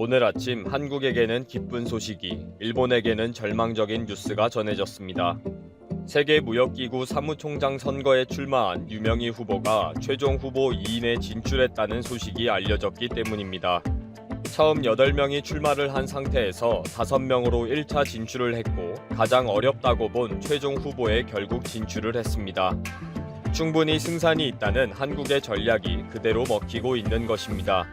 오늘 아침 한국에게는 기쁜 소식이, 일본에게는 절망적인 뉴스가 전해졌습니다. 세계무역기구 사무총장 선거에 출마한 유명희 후보가 최종 후보 2인에 진출했다는 소식이 알려졌기 때문입니다. 처음 8명이 출마를 한 상태에서 5명으로 1차 진출을 했고 가장 어렵다고 본 최종 후보에 결국 진출을 했습니다. 충분히 승산이 있다는 한국의 전략이 그대로 먹히고 있는 것입니다.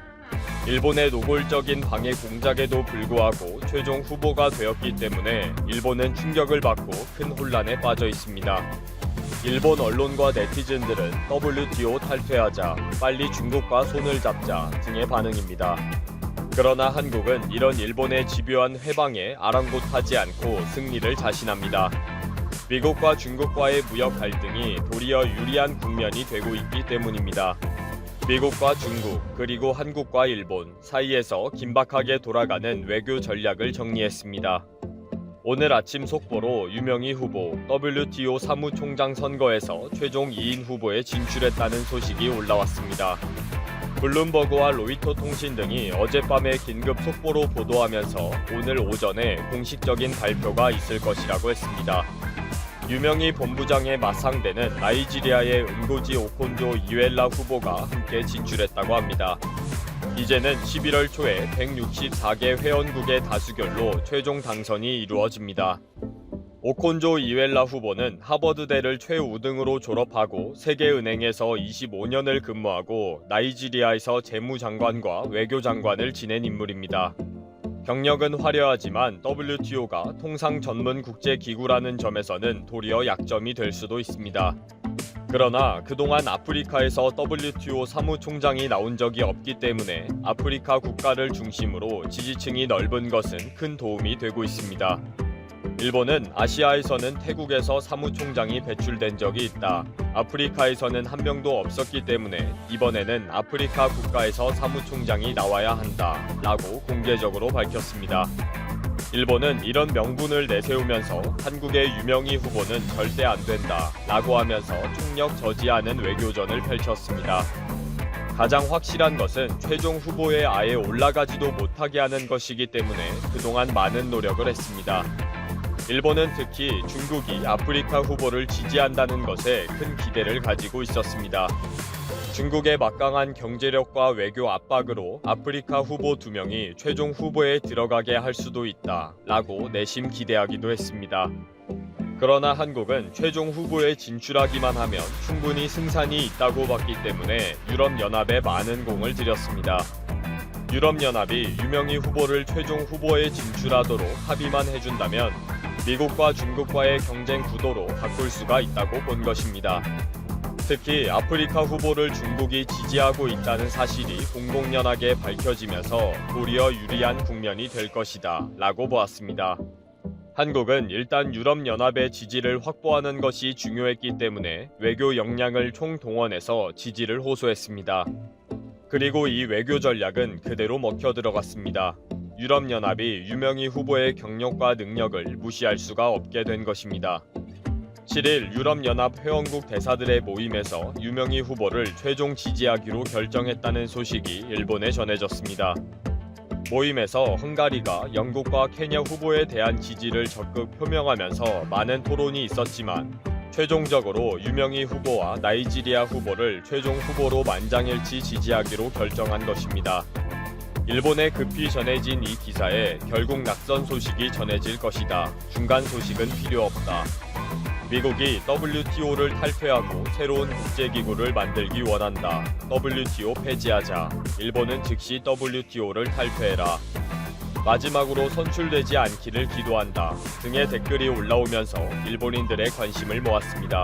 일본의 노골적인 방해 공작에도 불구하고 최종 후보가 되었기 때문에 일본은 충격을 받고 큰 혼란에 빠져 있습니다. 일본 언론과 네티즌들은 WTO 탈퇴하자, 빨리 중국과 손을 잡자 등의 반응입니다. 그러나 한국은 이런 일본의 집요한 회방에 아랑곳하지 않고 승리를 자신합니다. 미국과 중국과의 무역 갈등이 도리어 유리한 국면이 되고 있기 때문입니다. 미국과 중국 그리고 한국과 일본 사이에서 긴박하게 돌아가는 외교 전략을 정리했습니다. 오늘 아침 속보로 유명희 후보 WTO 사무총장 선거에서 최종 2인 후보에 진출했다는 소식이 올라왔습니다. 블룸버그와 로이터 통신 등이 어젯밤에 긴급 속보로 보도하면서 오늘 오전에 공식적인 발표가 있을 것이라고 했습니다. 유명희 본부장의 맞상대는 나이지리아의 응고지 오콘조 이웰라 후보가 함께 진출했다고 합니다. 이제는 11월 초에 164개 회원국의 다수결로 최종 당선이 이루어집니다. 오콘조 이웰라 후보는 하버드대를 최우등으로 졸업하고 세계은행에서 25년을 근무하고 나이지리아에서 재무장관과 외교장관을 지낸 인물입니다. 경력은 화려하지만 WTO가 통상 전문 국제기구라는 점에서는 도리어 약점이 될 수도 있습니다. 그러나 그동안 아프리카에서 WTO 사무총장이 나온 적이 없기 때문에 아프리카 국가를 중심으로 지지층이 넓은 것은 큰 도움이 되고 있습니다. 일본은 아시아에서는 태국에서 사무총장이 배출된 적이 있다. 아프리카에서는 한 명도 없었기 때문에 이번에는 아프리카 국가에서 사무총장이 나와야 한다. 라고 공개적으로 밝혔습니다. 일본은 이런 명분을 내세우면서 한국의 유명희 후보는 절대 안 된다. 라고 하면서 총력 저지하는 외교전을 펼쳤습니다. 가장 확실한 것은 최종 후보에 아예 올라가지도 못하게 하는 것이기 때문에 그동안 많은 노력을 했습니다. 일본은 특히 중국이 아프리카 후보를 지지한다는 것에 큰 기대를 가지고 있었습니다. 중국의 막강한 경제력과 외교 압박으로 아프리카 후보 2명이 최종 후보에 들어가게 할 수도 있다 라고 내심 기대하기도 했습니다. 그러나 한국은 최종 후보에 진출하기만 하면 충분히 승산이 있다고 봤기 때문에 유럽연합에 많은 공을 들였습니다. 유럽연합이 유명희 후보를 최종 후보에 진출하도록 합의만 해준다면 미국과 중국과의 경쟁 구도로 바꿀 수가 있다고 본 것입니다. 특히 아프리카 후보를 중국이 지지하고 있다는 사실이 공공연하게 밝혀지면서 도리어 유리한 국면이 될 것이다 라고 보았습니다. 한국은 일단 유럽연합의 지지를 확보하는 것이 중요했기 때문에 외교 역량을 총동원해서 지지를 호소했습니다. 그리고 이 외교 전략은 그대로 먹혀 들어갔습니다. 유럽연합이 유명희 후보의 경력과 능력을 무시할 수가 없게 된 것입니다. 7일 유럽연합 회원국 대사들의 모임에서 유명희 후보를 최종 지지하기로 결정했다는 소식이 일본에 전해졌습니다. 모임에서 헝가리가 영국과 케냐 후보에 대한 지지를 적극 표명하면서 많은 토론이 있었지만 최종적으로 유명희 후보와 나이지리아 후보를 최종 후보로 만장일치 지지하기로 결정한 것입니다. 일본에 급히 전해진 이 기사에 결국 낙선 소식이 전해질 것이다. 중간 소식은 필요 없다. 미국이 WTO를 탈퇴하고 새로운 국제기구를 만들기 원한다. WTO 폐지하자. 일본은 즉시 WTO를 탈퇴해라. 마지막으로 선출되지 않기를 기도한다. 등의 댓글이 올라오면서 일본인들의 관심을 모았습니다.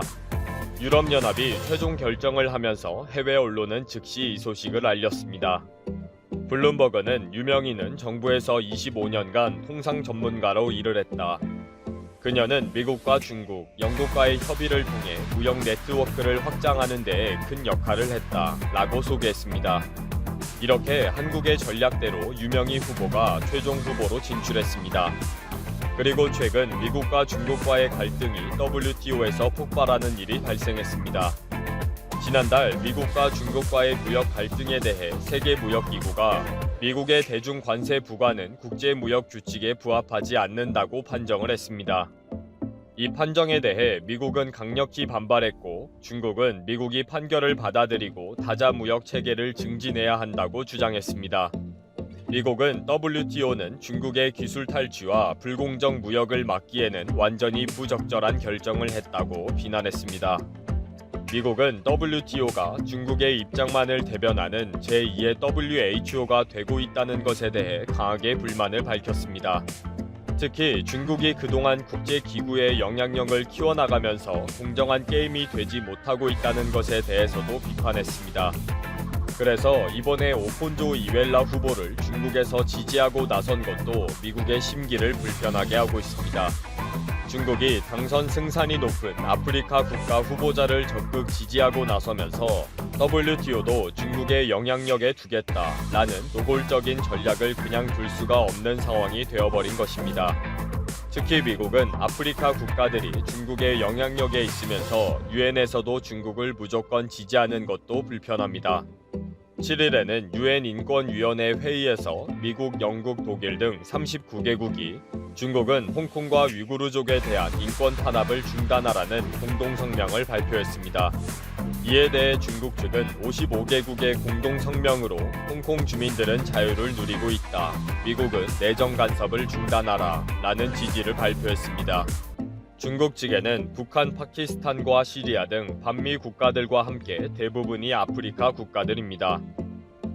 유럽연합이 최종 결정을 하면서 해외 언론은 즉시 이 소식을 알렸습니다. 블룸버그는 유명희는 정부에서 25년간 통상 전문가로 일을 했다. 그녀는 미국과 중국, 영국과의 협의를 통해 무역 네트워크를 확장하는 데에 큰 역할을 했다. 라고 소개했습니다. 이렇게 한국의 전략대로 유명희 후보가 최종 후보로 진출했습니다. 그리고 최근 미국과 중국과의 갈등이 WTO에서 폭발하는 일이 발생했습니다. 지난달 미국과 중국과의 무역 갈등에 대해 세계무역기구가 미국의 대중 관세 부과는 국제무역 규칙에 부합하지 않는다고 판정을 했습니다. 이 판정에 대해 미국은 강력히 반발했고 중국은 미국이 판결을 받아들이고 다자 무역 체계를 증진해야 한다고 주장했습니다. 미국은 WTO는 중국의 기술 탈취와 불공정 무역을 막기에는 완전히 부적절한 결정을 했다고 비난했습니다. 미국은 WTO가 중국의 입장만을 대변하는 제2의 WHO가 되고 있다는 것에 대해 강하게 불만을 밝혔습니다. 특히 중국이 그동안 국제기구의 영향력을 키워나가면서 공정한 게임이 되지 못하고 있다는 것에 대해서도 비판했습니다. 그래서 이번에 오콘조 이웰라 후보를 중국에서 지지하고 나선 것도 미국의 심기를 불편하게 하고 있습니다. 중국이 당선 승산이 높은 아프리카 국가 후보자를 적극 지지하고 나서면서 WTO도 중국의 영향력에 두겠다라는 노골적인 전략을 그냥 둘 수가 없는 상황이 되어버린 것입니다. 특히 미국은 아프리카 국가들이 중국의 영향력에 있으면서 유엔에서도 중국을 무조건 지지하는 것도 불편합니다. 7일에는 유엔 인권위원회 회의에서 미국, 영국, 독일 등 39개국이 중국은 홍콩과 위구르족에 대한 인권 탄압을 중단하라는 공동성명을 발표했습니다. 이에 대해 중국 측은 55개국의 공동성명으로 홍콩 주민들은 자유를 누리고 있다. 미국은 내정 간섭을 중단하라. 라는 지지를 발표했습니다. 중국 측에는 북한, 파키스탄과 시리아 등 반미 국가들과 함께 대부분이 아프리카 국가들입니다.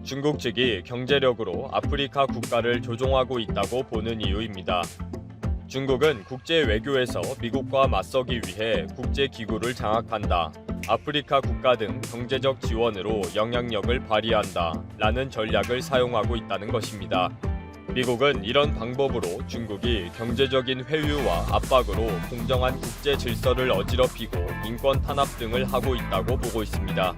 중국 측이 경제력으로 아프리카 국가를 조종하고 있다고 보는 이유입니다. 중국은 국제 외교에서 미국과 맞서기 위해 국제기구를 장악한다. 아프리카 국가 등 경제적 지원으로 영향력을 발휘한다. 라는 전략을 사용하고 있다는 것입니다. 미국은 이런 방법으로 중국이 경제적인 회유와 압박으로 공정한 국제 질서를 어지럽히고 인권 탄압 등을 하고 있다고 보고 있습니다.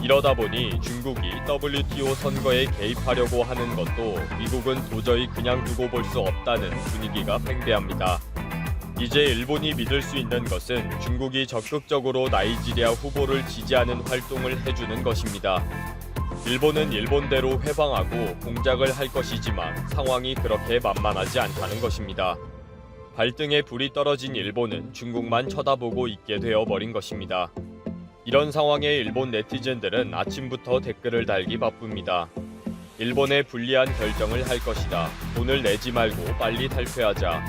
이러다 보니 중국이 WTO 선거에 개입하려고 하는 것도 미국은 도저히 그냥 두고 볼 수 없다는 분위기가 팽배합니다. 이제 일본이 믿을 수 있는 것은 중국이 적극적으로 나이지리아 후보를 지지하는 활동을 해주는 것입니다. 일본은 일본대로 회방하고 공작을 할 것이지만 상황이 그렇게 만만하지 않다는 것입니다. 발등에 불이 떨어진 일본은 중국만 쳐다보고 있게 되어버린 것입니다. 이런 상황에 일본 네티즌들은 아침부터 댓글을 달기 바쁩니다. 일본에 불리한 결정을 할 것이다. 돈을 내지 말고 빨리 탈퇴하자.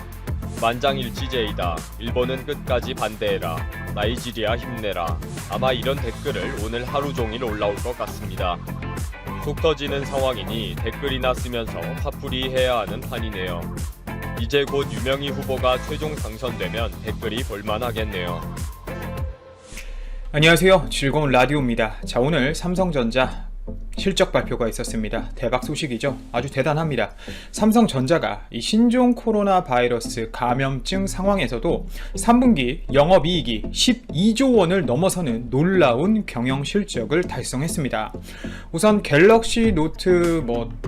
만장일치제이다. 일본은 끝까지 반대해라. 나이지리아 힘내라. 아마 이런 댓글을 오늘 하루 종일 올라올 것 같습니다. 속 터지는 상황이니 댓글이나 쓰면서 화풀이해야 하는 판이네요. 이제 곧 유명희 후보가 최종 당선되면 댓글이 볼만하겠네요. 안녕하세요. 즐거운 라디오입니다. 자, 오늘 삼성전자 실적 발표가 있었습니다. 대박 소식이죠. 아주 대단합니다. 삼성전자가 이 신종 코로나 바이러스 감염증 상황에서도 3분기 영업이익이 12조 원을 넘어서는 놀라운 경영 실적을 달성했습니다. 우선 갤럭시 노트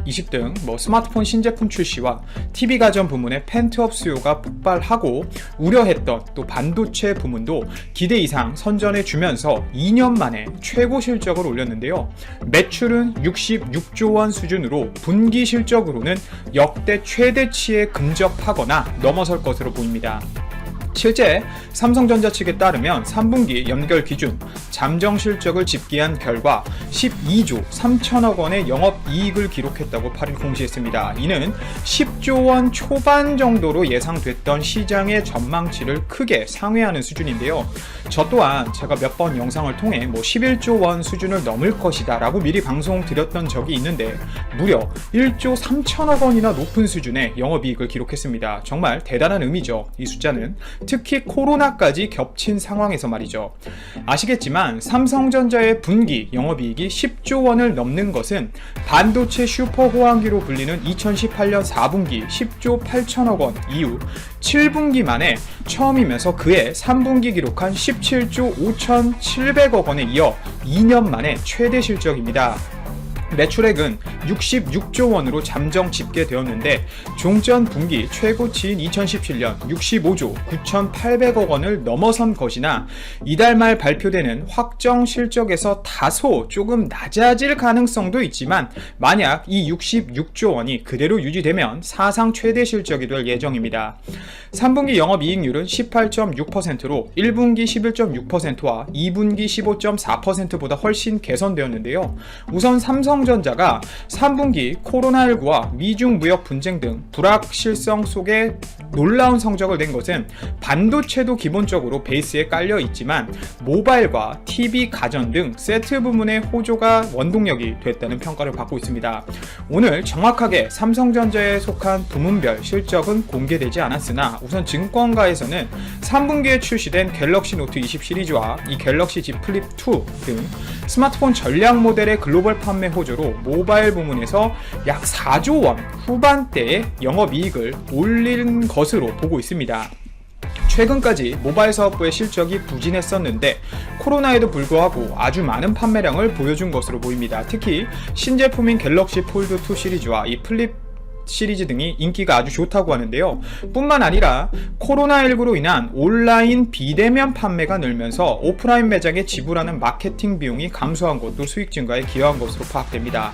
20 등 스마트폰 신제품 출시와 TV 가전 부문의 펜트업 수요가 폭발하고 우려했던 또 반도체 부문도 기대 이상 선전해 주면서 2년 만에 최고 실적을 올렸는데요. 매출은 66조 원 수준으로 분기 실적으로는 역대 최대치에 근접하거나 넘어설 것으로 보입니다. 실제 삼성전자 측에 따르면 3분기 연결 기준 잠정 실적을 집계한 결과 12조 3천억 원의 영업이익을 기록했다고 8일 공시했습니다. 이는 10조 원 초반 정도로 예상됐던 시장의 전망치를 크게 상회하는 수준인데요. 저 또한 제가 몇 번 영상을 통해 11조 원 수준을 넘을 것이다 라고 미리 방송 드렸던 적이 있는데 무려 1조 3천억 원이나 높은 수준의 영업이익을 기록했습니다. 정말 대단한 의미죠. 이 숫자는 특히 코로나까지 겹친 상황에서 말이죠. 아시겠지만 삼성전자의 분기 영업이익이 10조 원을 넘는 것은 반도체 슈퍼 호황기로 불리는 2018년 4분기 10조 8천억 원 이후 7분기 만에 처음이면서 그해 3분기 기록한 17조 5,700억 원에 이어 2년 만에 최대 실적입니다. 매출액은 66조 원으로 잠정 집계되었는데 종전 분기 최고치인 2017년 65조 9,800억 원을 넘어선 것이나 이달 말 발표되는 확정 실적에서 다소 조금 낮아질 가능성도 있지만 만약 이 66조 원이 그대로 유지되면 사상 최대 실적이 될 예정입니다. 3분기 영업이익률은 18.6%로 1분기 11.6%와 2분기 15.4%보다 훨씬 개선되었는데요. 우선 삼성전자가 3분기 코로나19와 미중 무역 분쟁 등 불확실성 속에 놀라운 성적을 낸 것은 반도체도 기본적으로 베이스에 깔려 있지만 모바일과 TV, 가전 등 세트 부문의 호조가 원동력이 됐다는 평가를 받고 있습니다. 오늘 정확하게 삼성전자에 속한 부문별 실적은 공개되지 않았으나 우선 증권가에서는 3분기에 출시된 갤럭시 노트 20 시리즈와 이 갤럭시 Z 플립 2 등 스마트폰 전략 모델의 글로벌 판매 호조로 모바일 부문에서 약 4조 원 후반대의 영업이익을 올린 것으로 보고 있습니다. 최근까지 모바일 사업부의 실적이 부진했었는데 코로나에도 불구하고 아주 많은 판매량을 보여준 것으로 보입니다. 특히 신제품인 갤럭시 폴드 2 시리즈와 이 플립 시리즈 등이 인기가 아주 좋다고 하는데요. 뿐만 아니라 코로나19로 인한 온라인 비대면 판매가 늘면서 오프라인 매장에 지불하는 마케팅 비용이 감소한 것도 수익 증가에 기여한 것으로 파악됩니다.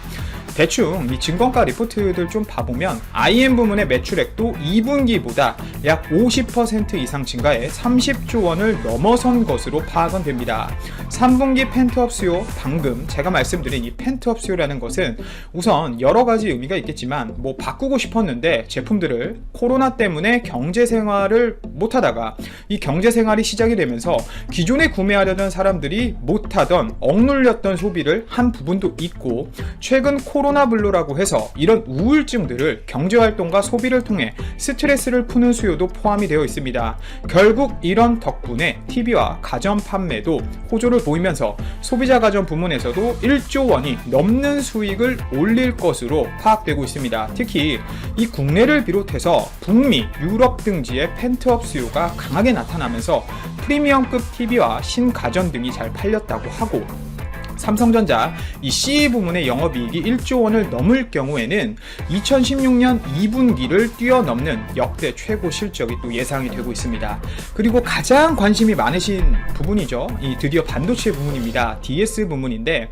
대충 이 증권가 리포트들 좀 봐보면 IM 부문의 매출액도 2분기보다 약 50% 이상 증가해 30조 원을 넘어선 것으로 파악은 됩니다. 3분기 펜트업 수요, 방금 제가 말씀드린 이 펜트업 수요라는 것은 우선 여러 가지 의미가 있겠지만 뭐 바꾸고 싶었는데 제품들을 코로나 때문에 경제생활을 못하다가 이 경제생활이 시작이 되면서 기존에 구매하려던 사람들이 못하던 억눌렸던 소비를 한 부분도 있고 최근 코로나 블루라고 해서 이런 우울증들을 경제활동과 소비를 통해 스트레스를 푸는 수요도 포함이 되어 있습니다. 결국 이런 덕분에 TV와 가전 판매도 호조를 보이면서 소비자 가전 부문에서도 1조 원이 넘는 수익을 올릴 것으로 파악되고 있습니다. 특히 이 국내를 비롯해서 북미, 유럽 등지의 펜트업 수요가 강하게 나타나면서 프리미엄급 TV와 신가전 등이 잘 팔렸다고 하고 삼성전자 이 CE 부문의 영업이익이 1조 원을 넘을 경우에는 2016년 2분기를 뛰어넘는 역대 최고 실적이 또 예상이 되고 있습니다. 그리고 가장 관심이 많으신 부분이죠. 이 드디어 반도체 부문입니다. DS 부문인데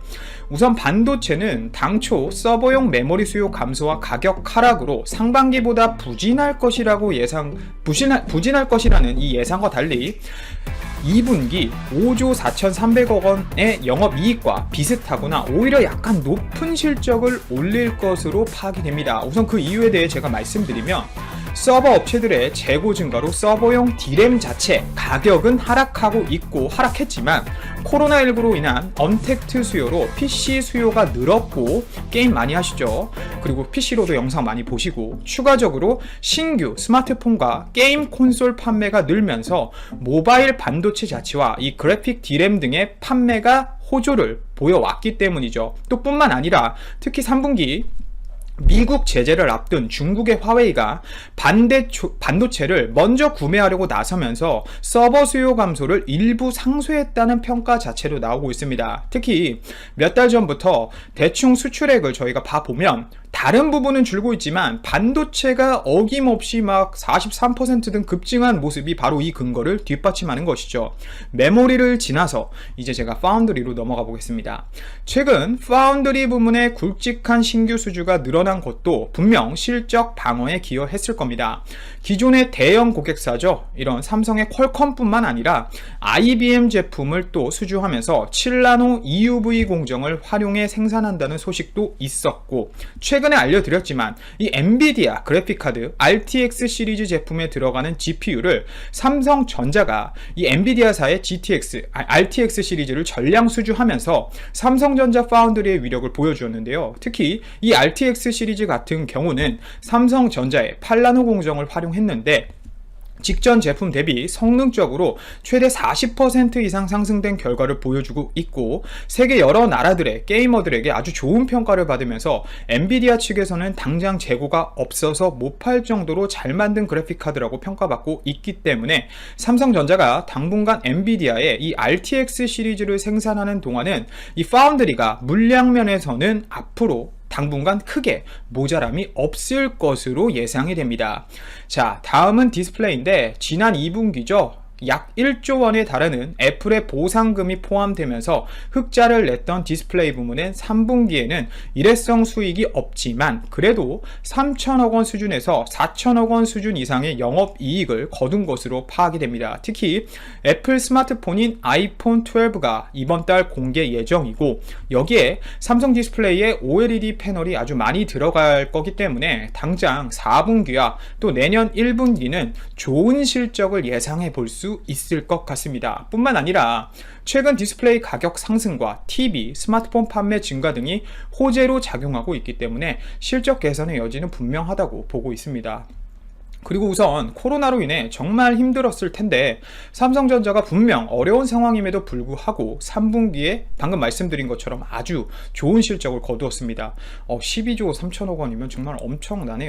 우선 반도체는 당초 서버용 메모리 수요 감소와 가격 하락으로 상반기보다 부진할 것이라는 이 예상과 달리 2분기 5조 4,300억 원의 영업이익과 비슷하거나 오히려 약간 높은 실적을 올릴 것으로 파악이 됩니다. 우선 그 이유에 대해 제가 말씀드리면 서버 업체들의 재고 증가로 서버용 D램 자체 가격은 하락했지만 코로나19로 인한 언택트 수요로 PC 수요가 늘었고 게임 많이 하시죠. 그리고 PC로도 영상 많이 보시고 추가적으로 신규 스마트폰과 게임 콘솔 판매가 늘면서 모바일 반도체 자체와 이 그래픽 D램 등의 판매가 호조를 보여왔기 때문이죠. 또 뿐만 아니라 특히 3분기 미국 제재를 앞둔 중국의 화웨이가 반도체를 먼저 구매하려고 나서면서 서버 수요 감소를 일부 상쇄했다는 평가 자체도 나오고 있습니다. 특히 몇 달 전부터 대충 수출액을 저희가 봐보면 다른 부분은 줄고 있지만 반도체가 어김없이 막 43% 등 급증한 모습이 바로 이 근거를 뒷받침하는 것이죠. 메모리를 지나서 이제 제가 파운드리로 넘어가 보겠습니다. 최근 파운드리 부문의 굵직한 신규 수주가 늘어난 것도 분명 실적 방어에 기여했을 겁니다. 기존의 대형 고객사죠. 이런 삼성의 퀄컴뿐만 아니라 IBM 제품을 또 수주하면서 7나노 EUV 공정을 활용해 생산한다는 소식도 있었고 최근에 알려드렸지만 이 엔비디아 그래픽카드 RTX 시리즈 제품에 들어가는 GPU를 삼성전자가 이 엔비디아사의 RTX 시리즈를 전량 수주하면서 삼성전자 파운드리의 위력을 보여주었는데요. 특히 이 RTX 시리즈 같은 경우는 삼성전자의 8나노 공정을 활용했는데 직전 제품 대비 성능적으로 최대 40% 이상 상승된 결과를 보여주고 있고 세계 여러 나라들의 게이머들에게 아주 좋은 평가를 받으면서 엔비디아 측에서는 당장 재고가 없어서 못 팔 정도로 잘 만든 그래픽카드라고 평가받고 있기 때문에 삼성전자가 당분간 엔비디아의 이 RTX 시리즈를 생산하는 동안은 이 파운드리가 물량 면에서는 앞으로 당분간 크게 모자람이 없을 것으로 예상이 됩니다. 자, 다음은 디스플레이인데 지난 2분기죠. 약 1조 원에 달하는 애플의 보상금이 포함되면서 흑자를 냈던 디스플레이 부문은 3분기에는 일회성 수익이 없지만 그래도 3천억 원 수준에서 4천억 원 수준 이상의 영업이익을 거둔 것으로 파악이 됩니다. 특히 애플 스마트폰인 아이폰 12가 이번 달 공개 예정이고 여기에 삼성 디스플레이의 OLED 패널이 아주 많이 들어갈 거기 때문에 당장 4분기와 또 내년 1분기는 좋은 실적을 예상해 볼 수 있을 것 같습니다. 뿐만 아니라 최근 디스플레이 가격 상승과 TV, 스마트폰 판매 증가 등이 호재로 작용하고 있기 때문에 실적 개선의 여지는 분명하다고 보고 있습니다. 그리고 우선 코로나로 인해 정말 힘들었을 텐데 삼성전자가 분명 어려운 상황임에도 불구하고 3분기에 방금 말씀드린 것처럼 아주 좋은 실적을 거두었습니다. 12조 3천억 원이면 정말 엄청나네요.